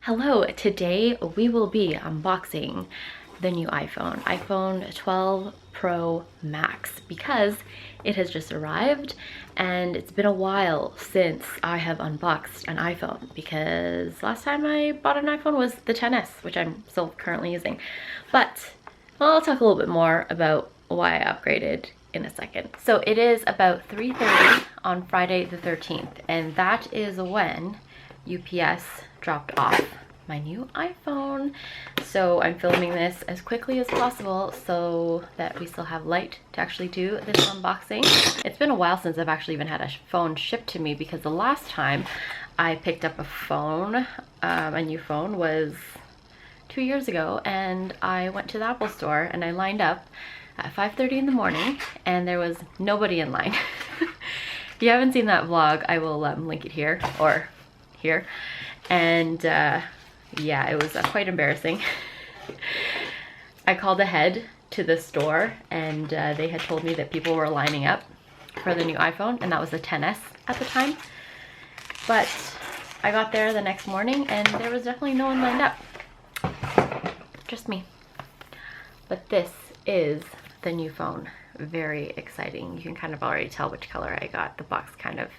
Hello, today we will be unboxing the new iPhone 12 Pro Max, because it has just arrived and it's been a while since I have unboxed an iPhone, because last time I bought an iPhone was the XS, which I'm still currently using. But I'll talk a little bit more about why I upgraded in a second. So it is about 3:30 on Friday the 13th, and that is when UPS dropped off my new iPhone. So I'm filming this as quickly as possible so that we still have light to actually do this unboxing. It's been a while since I've actually even had a phone shipped to me, because the last time I picked up a phone, a new phone, was 2 years ago, and I went to the Apple store and I lined up at 5:30 in the morning and there was nobody in line. If you haven't seen that vlog, I will link it here or here. And yeah, it was quite embarrassing. I called ahead to the store and they had told me that people were lining up for the new iPhone, and that was the XS at the time. But I got there the next morning and there was definitely no one lined up. Just me. But this is the new phone. Very exciting. You can kind of already tell which color I got. The box kind of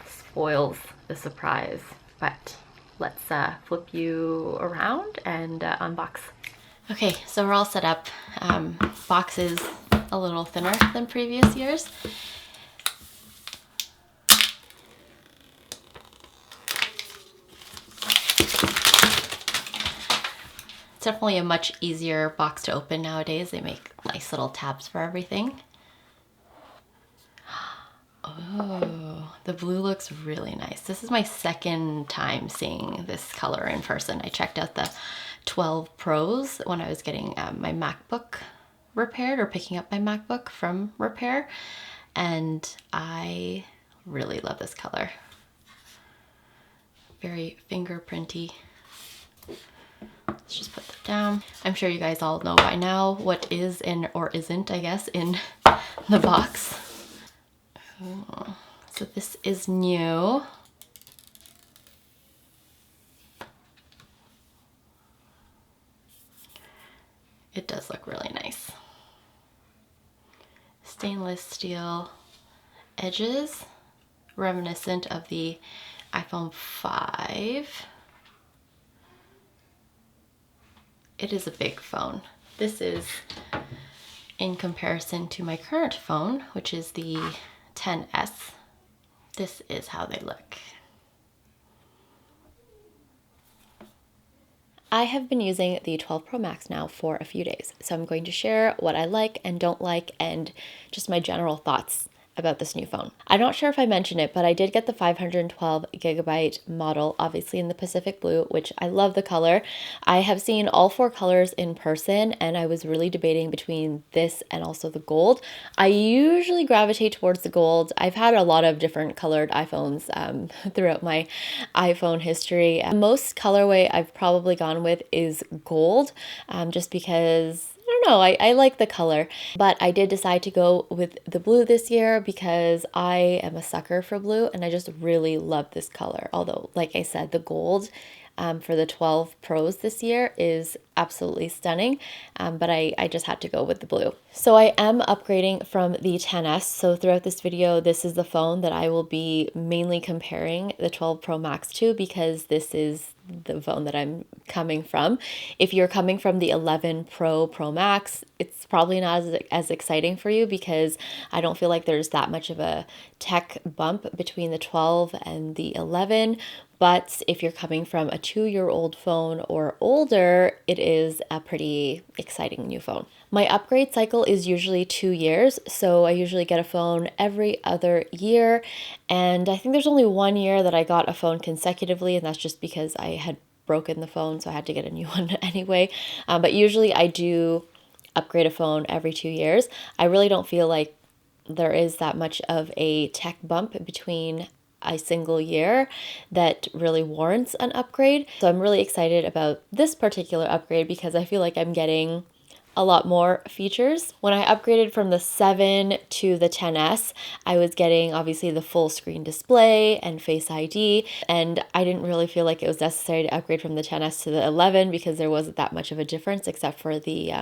spoils the surprise. But let's flip you around and unbox. Okay, so we're all set up. Box is a little thinner than previous years. It's definitely a much easier box to open nowadays. They make nice little tabs for everything. Oh, the blue looks really nice. This is my second time seeing this color in person. I checked out the 12 Pros when I was getting my MacBook repaired, or picking up my MacBook from repair, and I really love this color. Very fingerprinty. Let's just put that down. I'm sure you guys all know by now what is in, or isn't, I guess, in the box. Oh, so this is new. It does look really nice. Stainless steel edges, reminiscent of the iPhone 5. It is a big phone. This is in comparison to my current phone, which is the XS. This is how they look. I have been using the 12 Pro Max now for a few days, so I'm going to share what I like and don't like, and just my general thoughts about this new phone. I'm not sure if I mentioned it, but I did get the 512 gigabyte model, obviously in the Pacific Blue, which I love the color. I have seen all four colors in person, and I was really debating between this and also the gold. I usually gravitate towards the gold. I've had a lot of different colored iPhones throughout my iPhone history. Most colorway I've probably gone with is gold, just because I don't know, I like the color, but I did decide to go with the blue this year because I am a sucker for blue and I just really love this color. Although, like I said, the gold for the 12 Pros this year is absolutely stunning, but I just had to go with the blue. So I am upgrading from the XS, so throughout this video, this is the phone that I will be mainly comparing the 12 Pro Max to, because this is the phone that I'm coming from. If you're coming from the 11 Pro Max, it's probably not as exciting for you, because I don't feel like there's that much of a tech bump between the 12 and the 11. But if you're coming from a 2-year-old phone or older, it is a pretty exciting new phone. My upgrade cycle is usually 2 years, so I usually get a phone every other year, and I think there's only 1 year that I got a phone consecutively, and that's just because I had broken the phone, so I had to get a new one anyway. But usually I do upgrade a phone every 2 years. I really don't feel like there is that much of a tech bump between a single year that really warrants an upgrade. So I'm really excited about this particular upgrade because I feel like I'm getting a lot more features. When I upgraded from the 7 to the 10S, I was getting obviously the full screen display and Face ID, and I didn't really feel like it was necessary to upgrade from the 10S to the 11 because there wasn't that much of a difference except for the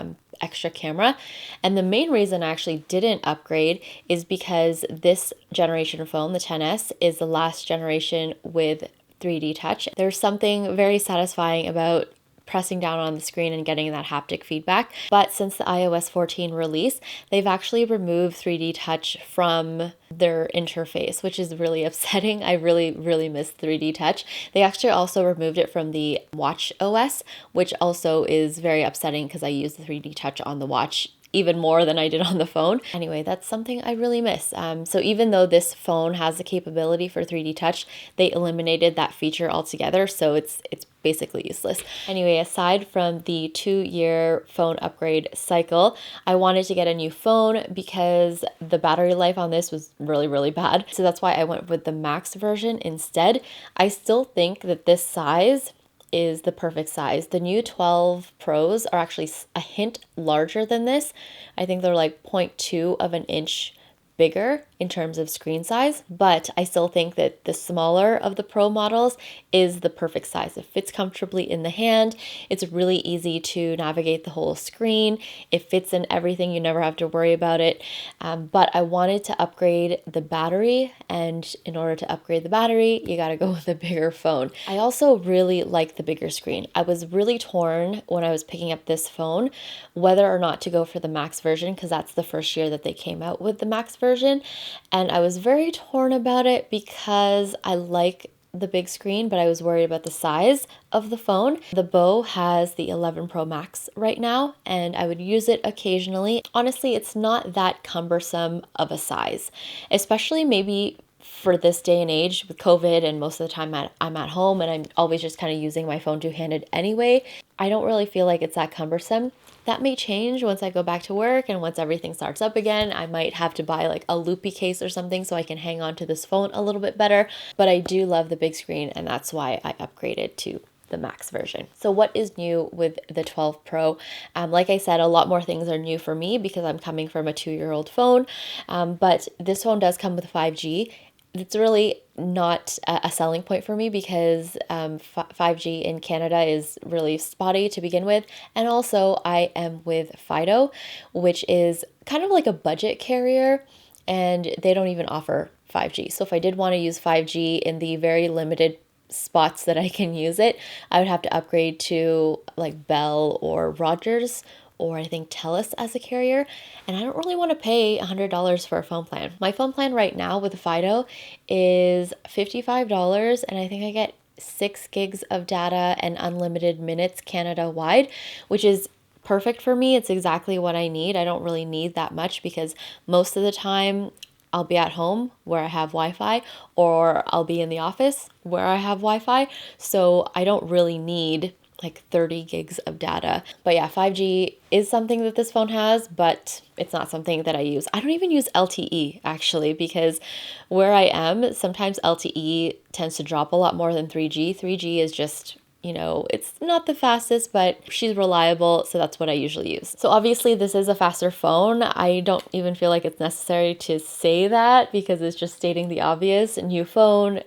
extra camera. And the main reason I actually didn't upgrade is because this generation phone, the 10S, is the last generation with 3D touch. There's something very satisfying about pressing down on the screen and getting that haptic feedback. But since the iOS 14 release, they've actually removed 3D touch from their interface, which is really upsetting. I really miss 3D touch. They actually also removed it from the Watch OS, which also is very upsetting because I use the 3D touch on the watch even more than I did on the phone. Anyway, that's something I really miss. So even though this phone has the capability for 3D touch, they eliminated that feature altogether. So it's basically useless. Anyway, aside from the 2-year phone upgrade cycle, I wanted to get a new phone because the battery life on this was really bad. So that's why I went with the Max version instead. I still think that this size is the perfect size. The new 12 Pros are actually a hint larger than this. I think they're like 0.2 of an inch bigger in terms of screen size, but I still think that the smaller of the Pro models is the perfect size. It fits comfortably in the hand. It's really easy to navigate the whole screen. It fits in everything. You never have to worry about it. But I wanted to upgrade the battery, and in order to upgrade the battery, you got to go with a bigger phone. I also really like the bigger screen. I was really torn when I was picking up this phone whether or not to go for the Max version because that's the first year that they came out with the Max version. And I was very torn about it because I like the big screen, but I was worried about the size of the phone. The Beau has the 11 Pro Max right now, and I would use it occasionally. Honestly, it's not that cumbersome of a size, especially maybe for this day and age with COVID, and most of the time I'm at home and I'm always just kind of using my phone two-handed anyway. I don't really feel like it's that cumbersome. That may change once I go back to work and once everything starts up again. I might have to buy like a loopy case or something so I can hang on to this phone a little bit better. But I do love the big screen, and that's why I upgraded to the Max version. So what is new with the 12 Pro? Like I said, a lot more things are new for me because I'm coming from a 2-year-old phone. But this phone does come with 5G. It's really not a selling point for me because 5G in Canada is really spotty to begin with. And also I am with Fido, which is kind of like a budget carrier, and they don't even offer 5G. So if I did want to use 5G in the very limited spots that I can use it, I would have to upgrade to like Bell or Rogers, or I think TELUS as a carrier, and I don't really want to pay $100 for a phone plan. My phone plan right now with Fido is $55, and I think I get 6 gigs of data and unlimited minutes Canada-wide, which is perfect for me. It's exactly what I need. I don't really need that much because most of the time I'll be at home where I have Wi-Fi, or I'll be in the office where I have Wi-Fi, so I don't really need like 30 gigs of data. But yeah, 5G is something that this phone has, but it's not something that I use. I don't even use LTE actually, because where I am, sometimes LTE tends to drop a lot more than 3G. 3G is just, it's not the fastest, but she's reliable, so that's what I usually use. So obviously this is a faster phone. I don't even feel like it's necessary to say that because it's just stating the obvious. New phone,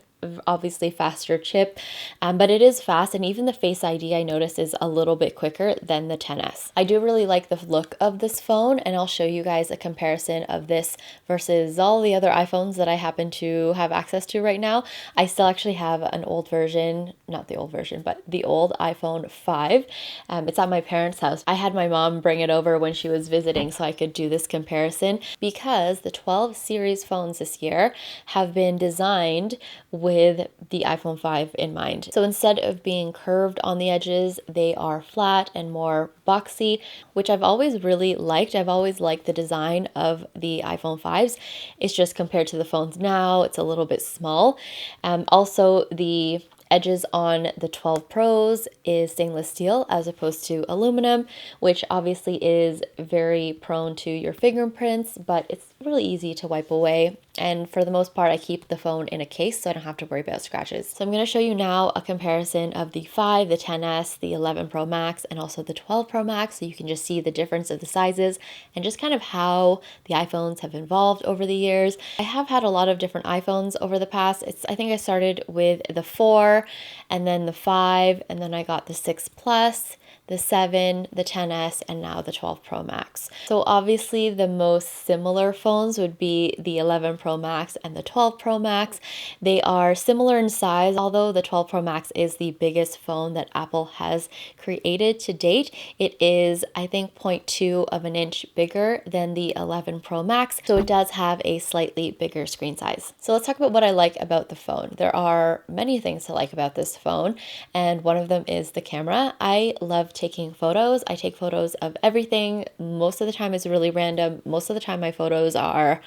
obviously faster chip, but it is fast, and even the Face ID I noticed is a little bit quicker than the 10S. I do really like the look of this phone, and I'll show you guys a comparison of this versus all the other iPhones that I happen to have access to right now. I still actually have an old version, not the old version, but the old iPhone 5. It's at my parents' house. I had my mom bring it over when she was visiting so I could do this comparison, because the 12 series phones this year have been designed with the iPhone 5 in mind. So instead of being curved on the edges, they are flat and more boxy, which I've always really liked. I've always liked the design of the iPhone 5s. It's just compared to the phones now, it's a little bit small. Also, the edges on the 12 Pros is stainless steel as opposed to aluminum, which obviously is very prone to your fingerprints, but it's really easy to wipe away. And for the most part, I keep the phone in a case so I don't have to worry about scratches. So I'm going to show you now a comparison of the 5, the 10S, the 11 Pro Max, and also the 12 Pro Max, so you can just see the difference of the sizes and just kind of how the iPhones have evolved over the years. I have had a lot of different iPhones over the past. I think I started with the 4 and then the 5, and then I got the 6 Plus, the 7, the 10S, and now the 12 Pro Max. So obviously the most similar phones would be the 11 Pro Max and the 12 Pro Max. They are similar in size, although the 12 Pro Max is the biggest phone that Apple has created to date. It is, I think, 0.2 of an inch bigger than the 11 Pro Max, so it does have a slightly bigger screen size. So let's talk about what I like about the phone. There are many things to like about this phone, and one of them is the camera. I love taking photos. I take photos of everything. Most of the time it's really random. Most of the time my photos are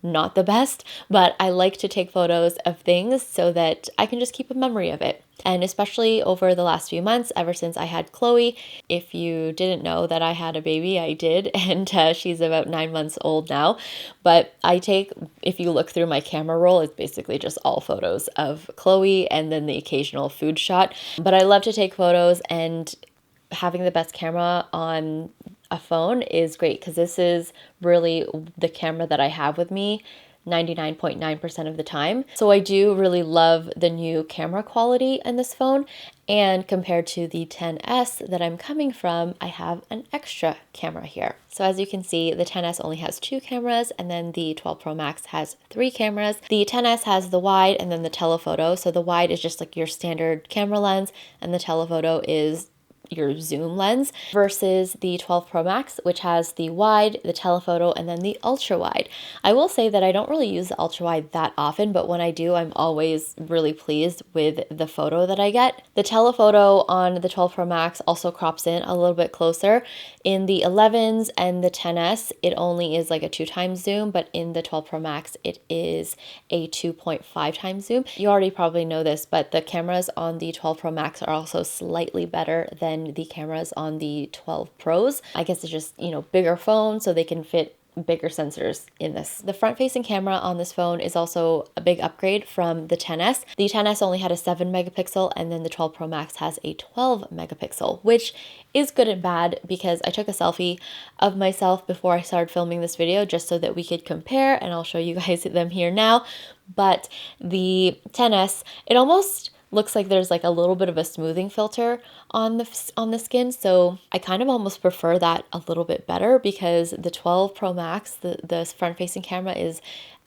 not the best, but I like to take photos of things so that I can just keep a memory of it. And especially over the last few months, ever since I had Chloe, if you didn't know that I had a baby, I did, and she's about 9 months old now. But if you look through my camera roll, it's basically just all photos of Chloe and then the occasional food shot. But I love to take photos, and having the best camera on a phone is great because this is really the camera that I have with me 99.9% of the time. So I do really love the new camera quality in this phone, and compared to the 10S that I'm coming from, I have an extra camera here. So as you can see, the 10S only has 2 cameras, and then the 12 Pro Max has 3 cameras. The 10S has the wide and then the telephoto. So the wide is just like your standard camera lens, and the telephoto is your zoom lens, versus the 12 Pro Max, which has the wide, the telephoto, and then the ultra wide. I will say that I don't really use the ultra wide that often, but when I do, I'm always really pleased with the photo that I get. The telephoto on the 12 Pro Max also crops in a little bit closer. In the 11s and the 10S, it only is like a 2 times zoom, but in the 12 Pro Max, it is a 2.5 times zoom. You already probably know this, but the cameras on the 12 Pro Max are also slightly better than the cameras on the 12 Pros. I guess it's just, bigger phone, so they can fit bigger sensors in this. The front-facing camera on this phone is also a big upgrade from the 10S. The 10S only had a 7 megapixel, and then the 12 Pro Max has a 12 megapixel, which is good and bad because I took a selfie of myself before I started filming this video just so that we could compare, and I'll show you guys them here now. But the 10S, it almost looks like there's like a little bit of a smoothing filter on the skin, so I kind of almost prefer that a little bit better, because the 12 Pro Max, the front-facing camera, is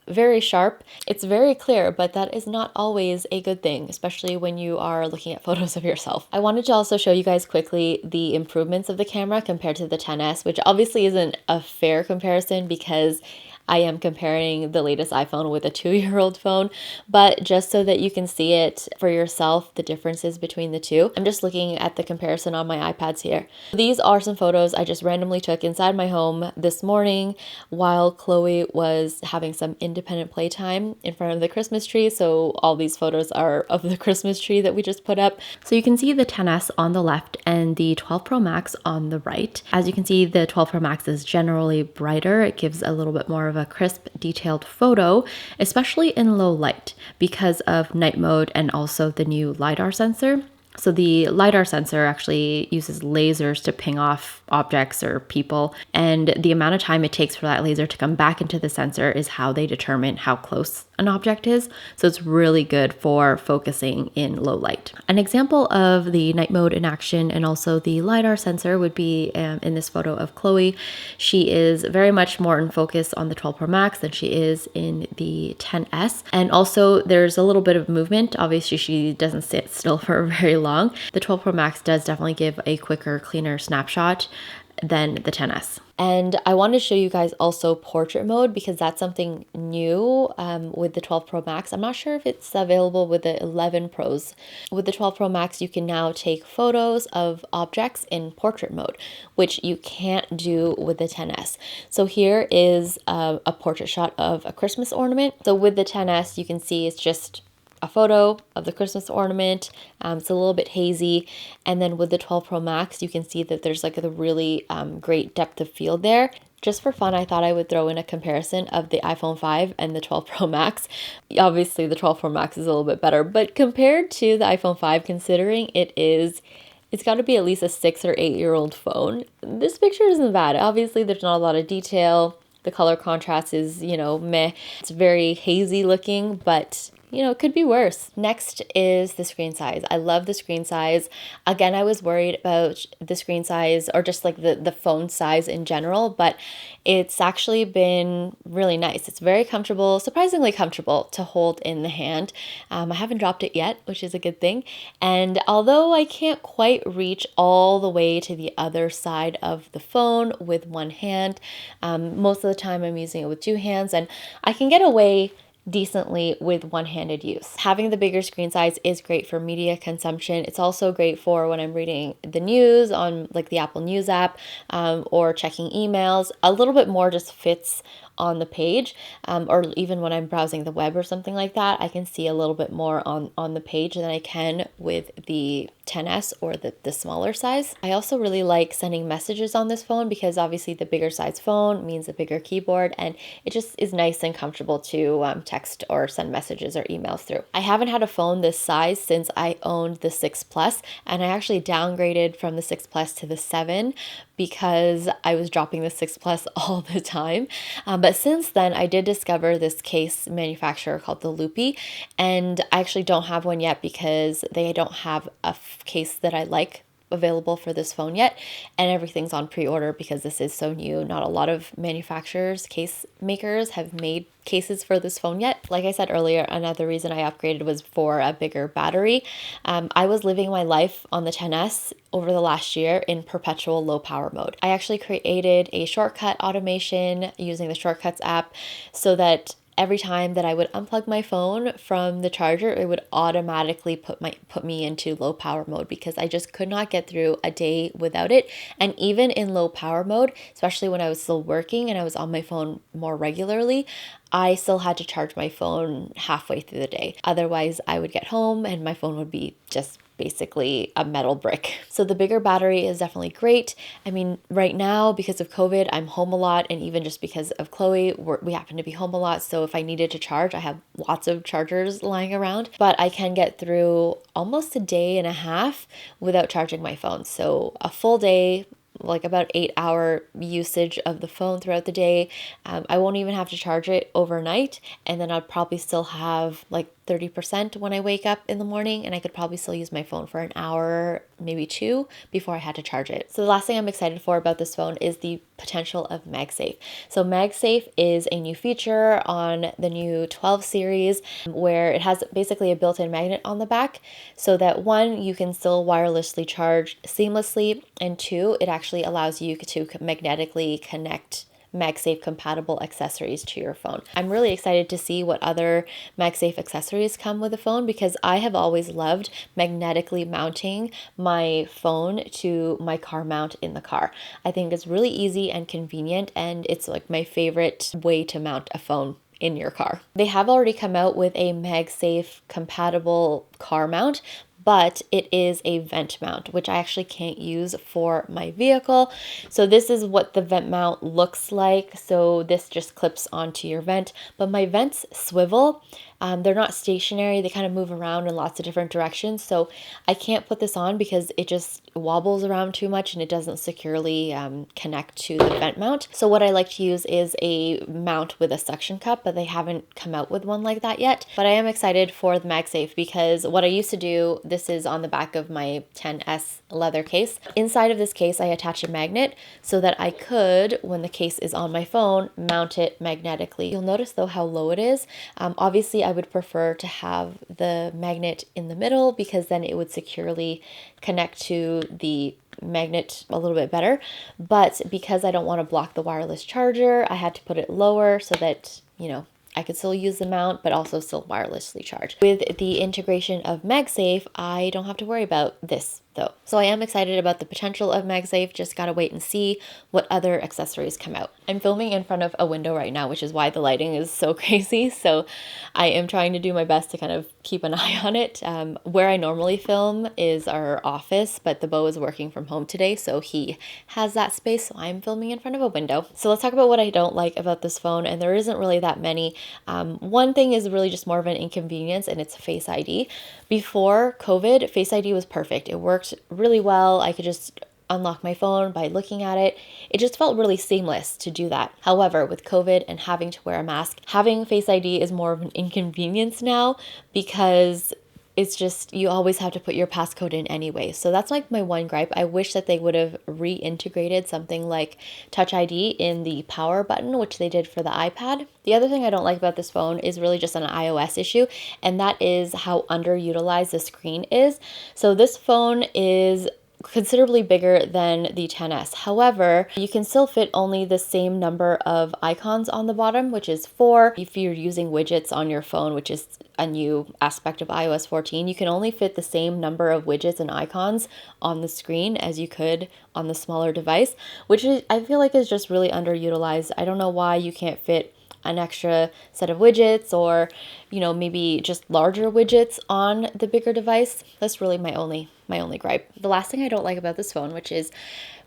very sharp. It's very clear, but that is not always a good thing, especially when you are looking at photos of yourself. I wanted to also show you guys quickly the improvements of the camera compared to the 10S, which obviously isn't a fair comparison because I am comparing the latest iPhone with a 2-year-old phone, but just so that you can see it for yourself, the differences between the two. I'm just looking at the comparison on my iPads here. These are some photos I just randomly took inside my home this morning while Chloe was having some independent playtime in front of the Christmas tree. So all these photos are of the Christmas tree that we just put up. So you can see the 10S on the left and the 12 Pro Max on the right. As you can see, the 12 Pro Max is generally brighter. It gives a little bit more of a crisp, detailed photo, especially in low light because of night mode and also the new LiDAR sensor. So the LiDAR sensor actually uses lasers to ping off objects or people, and the amount of time it takes for that laser to come back into the sensor is how they determine how close an object is. So it's really good for focusing in low light. An example of the night mode in action and also the LiDAR sensor would be in this photo of Chloe. She is very much more in focus on the 12 Pro Max than she is in the 10S. And also there's a little bit of movement. Obviously she doesn't sit still for very long. The 12 Pro Max does definitely give a quicker, cleaner snapshot than the 10S. And I want to show you guys also portrait mode because that's something new with the 12 Pro Max. I'm not sure if it's available with the 11 Pros. With the 12 Pro Max, you can now take photos of objects in portrait mode, which you can't do with the 10S. So here is a portrait shot of a Christmas ornament. So with the 10S, you can see it's just a photo of the Christmas ornament. It's a little bit hazy. And then with the 12 Pro Max, you can see that there's like a really great depth of field there. Just for fun, I thought I would throw in a comparison of the iPhone 5 and the 12 Pro Max. Obviously, the 12 Pro Max is a little bit better, but compared to the iPhone 5, considering it's got to be at least a 6 or 8-year-old phone, this picture isn't bad. Obviously, there's not a lot of detail. The color contrast is, meh. It's very hazy looking, but it could be worse. Next is the screen size. I love the screen size. Again, I was worried about the screen size or just like the phone size in general, but it's actually been really nice. It's very comfortable, surprisingly comfortable to hold in the hand. I haven't dropped it yet, which is a good thing. And although I can't quite reach all the way to the other side of the phone with one hand, most of the time I'm using it with two hands, and I can get away decently with one-handed use. Having the bigger screen size is great for media consumption. It's also great for when I'm reading the news on like the Apple News app, or checking emails. A little bit more just fits on the page, or even when I'm browsing the web or something like that, I can see a little bit more on the page than I can with the 10S or the smaller size. I also really like sending messages on this phone because obviously the bigger size phone means a bigger keyboard, and it just is nice and comfortable to text or send messages or emails through. I haven't had a phone this size since I owned the 6 Plus, and I actually downgraded from the 6 Plus to the 7 because I was dropping the 6 Plus all the time. But since then, I did discover this case manufacturer called the Loopy, and I actually don't have one yet because they don't have a case that I like available for this phone yet, and everything's on pre-order because this is so new. Not a lot of manufacturers, case makers have made cases for this phone yet. Like I said earlier, another reason I upgraded was for a bigger battery. I was living my life on the 10S over the last year in perpetual low power mode. I actually created a shortcut automation using the Shortcuts app so that every time that I would unplug my phone from the charger, it would automatically put me into low power mode because I just could not get through a day without it. And even in low power mode, especially when I was still working and I was on my phone more regularly, I still had to charge my phone halfway through the day. Otherwise, I would get home and my phone would be just basically a metal brick. So the bigger battery is definitely great. I mean, right now, because of COVID, I'm home a lot, and even just because of Chloe, we happen to be home a lot. So if I needed to charge, I have lots of chargers lying around, but I can get through almost a day and a half without charging my phone. So a full day, like about 8-hour usage of the phone throughout the day. I won't even have to charge it overnight, and then I'll probably still have like 30% when I wake up in the morning, and I could probably still use my phone for an hour, maybe 2, before I had to charge it. So the last thing I'm excited for about this phone is the potential of Magsafe. So Magsafe is a new feature on the new 12 series where it has basically a built-in magnet on the back so that 1, you can still wirelessly charge seamlessly, and 2, it actually allows you to magnetically connect Magsafe compatible accessories to your phone. I'm really excited to see what other Magsafe accessories come with the phone because I have always loved magnetically mounting my phone to my car mount in the car. I think it's really easy and convenient, and it's like my favorite way to mount a phone in your car. They have already come out with a Magsafe compatible car mount, but it is a vent mount, which I actually can't use for my vehicle. So this is what the vent mount looks like. So this just clips onto your vent, but my vents swivel. They're not stationary. They kind of move around in lots of different directions. So I can't put this on because it just wobbles around too much and it doesn't securely connect to the vent mount. So what I like to use is a mount with a suction cup, but they haven't come out with one like that yet. But I am excited for the Magsafe because what I used to do, this is on the back of my 10S leather case. Inside of this case, I attach a magnet so that I could, when the case is on my phone, mount it magnetically. You'll notice though how low it is. Obviously, I would prefer to have the magnet in the middle because then it would securely connect to the magnet a little bit better. But because I don't want to block the wireless charger, I had to put it lower so that, I could still use the mount, but also still wirelessly charge. With the integration of Magsafe, I don't have to worry about this though. So I am excited about the potential of Magsafe, just gotta wait and see what other accessories come out. I'm filming in front of a window right now, which is why the lighting is so crazy. So I am trying to do my best to kind of keep an eye on it. Where I normally film is our office, but the beau is working from home today, so he has that space, so I'm filming in front of a window. So let's talk about what I don't like about this phone, and there isn't really that many. One thing is really just more of an inconvenience, and it's Face ID. Before COVID, Face ID was perfect. It worked really well. I could just unlock my phone by looking at it. It just felt really seamless to do that. However, with COVID and having to wear a mask, having Face ID is more of an inconvenience now because it's just, you always have to put your passcode in anyway. So that's like my one gripe. I wish that they would have reintegrated something like Touch ID in the power button, which they did for the iPad. The other thing I don't like about this phone is really just an iOS issue, and that is how underutilized the screen is. So this phone is considerably bigger than the XS. However, you can still fit only the same number of icons on the bottom, which is 4. If you're using widgets on your phone, which is a new aspect of iOS 14, you can only fit the same number of widgets and icons on the screen as you could on the smaller device, which is, I feel like, is just really underutilized. I don't know why you can't fit an extra set of widgets, or, you know, maybe just larger widgets on the bigger device. That's really my only gripe. The last thing I don't like about this phone, which is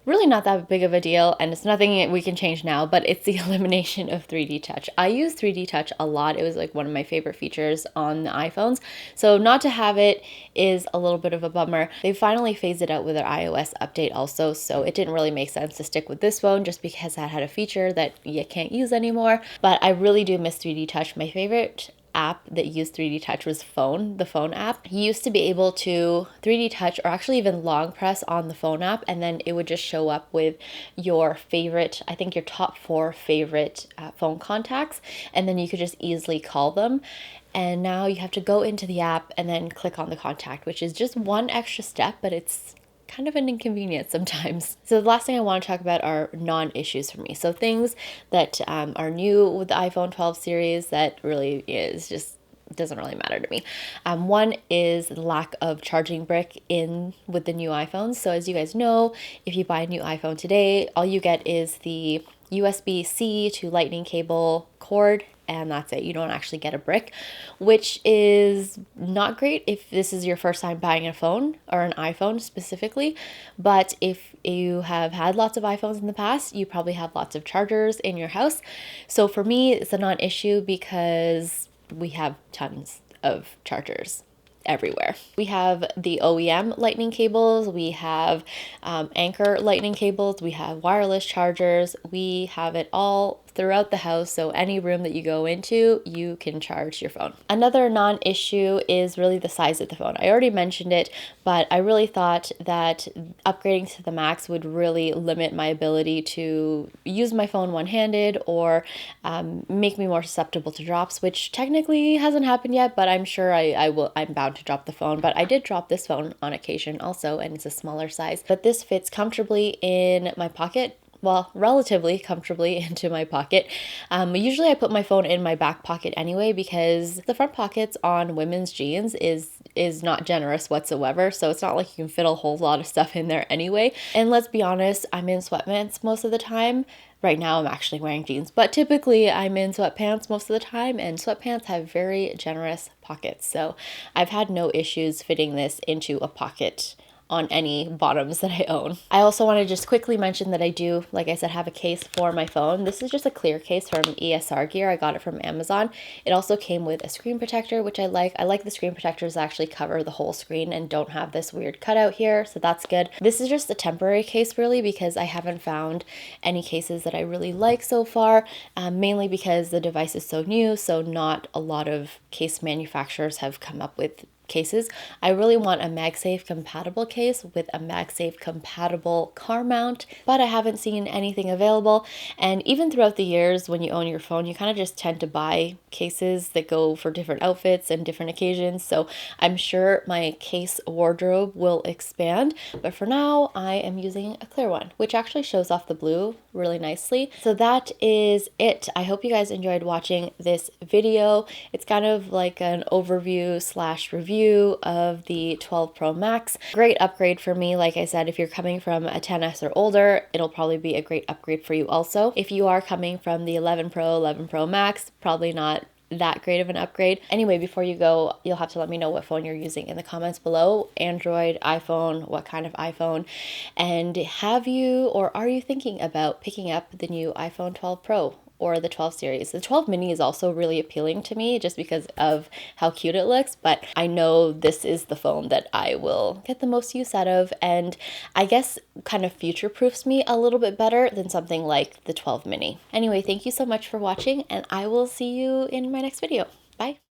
really not that big of a deal, and it's nothing we can change now, but it's the elimination of 3D Touch. I use 3D Touch a lot. It was like one of my favorite features on the iPhones. So not to have it is a little bit of a bummer. They finally phased it out with their iOS update also, so it didn't really make sense to stick with this phone just because that had a feature that you can't use anymore. But I really do miss 3D Touch. My favorite app that used 3D Touch was the phone app. You used to be able to 3D Touch, or actually even long press on the phone app, and then it would just show up with your favorite, I think your top 4 favorite phone contacts, and then you could just easily call them. And now you have to go into the app and then click on the contact, which is just one extra step, but it's kind of an inconvenience sometimes. So the last thing I want to talk about are non-issues for me. So things that are new with the iPhone 12 series that really is just doesn't really matter to me. One is the lack of charging brick in with the new iPhones. So as you guys know, if you buy a new iPhone today, all you get is the USB-C to lightning cable cord, and that's it. You don't actually get a brick, which is not great if this is your first time buying a phone, or an iPhone specifically. But if you have had lots of iPhones in the past, you probably have lots of chargers in your house. So for me, it's a non-issue because we have tons of chargers everywhere. We have the OEM lightning cables, we have Anchor lightning cables, we have wireless chargers, we have it all throughout the house, so any room that you go into, you can charge your phone. Another non-issue is really the size of the phone. I already mentioned it, but I really thought that upgrading to the Max would really limit my ability to use my phone one-handed, or make me more susceptible to drops, which technically hasn't happened yet, but I'm sure I'm bound to drop the phone. But I did drop this phone on occasion also, and it's a smaller size, but this fits comfortably in my pocket. Well, relatively comfortably into my pocket. Usually I put my phone in my back pocket anyway, because the front pockets on women's jeans is not generous whatsoever. So it's not like you can fit a whole lot of stuff in there anyway. And let's be honest, I'm in sweatpants most of the time. Right now I'm actually wearing jeans, but typically I'm in sweatpants most of the time, and sweatpants have very generous pockets. So I've had no issues fitting this into a pocket on any bottoms that I own. I also want to just quickly mention that I do, like I said, have a case for my phone. This is just a clear case from ESR Gear. I got it from Amazon. It also came with a screen protector, which I like. I like the screen protectors that actually cover the whole screen and don't have this weird cutout here, so that's good. This is just a temporary case really, because I haven't found any cases that I really like so far, mainly because the device is so new, so not a lot of case manufacturers have come up with cases. I really want a Magsafe compatible case with a Magsafe compatible car mount, but I haven't seen anything available. And even throughout the years when you own your phone, you kind of just tend to buy cases that go for different outfits and different occasions. So I'm sure my case wardrobe will expand, but for now I am using a clear one, which actually shows off the blue really nicely. So that is it. I hope you guys enjoyed watching this video. It's kind of like an overview slash review review of the 12 Pro Max. Great upgrade for me. Like I said, if you're coming from a 10S or older, it'll probably be a great upgrade for you also. If you are coming from the 11 Pro, 11 Pro Max, probably not that great of an upgrade. Anyway, before you go, you'll have to let me know what phone you're using in the comments below. Android, iPhone, what kind of iPhone, and have you or are you thinking about picking up the new iPhone 12 Pro or the 12 series? The 12 mini is also really appealing to me just because of how cute it looks, but I know this is the phone that I will get the most use out of, and I guess kind of future-proofs me a little bit better than something like the 12 mini. Anyway, thank you so much for watching, and I will see you in my next video. Bye.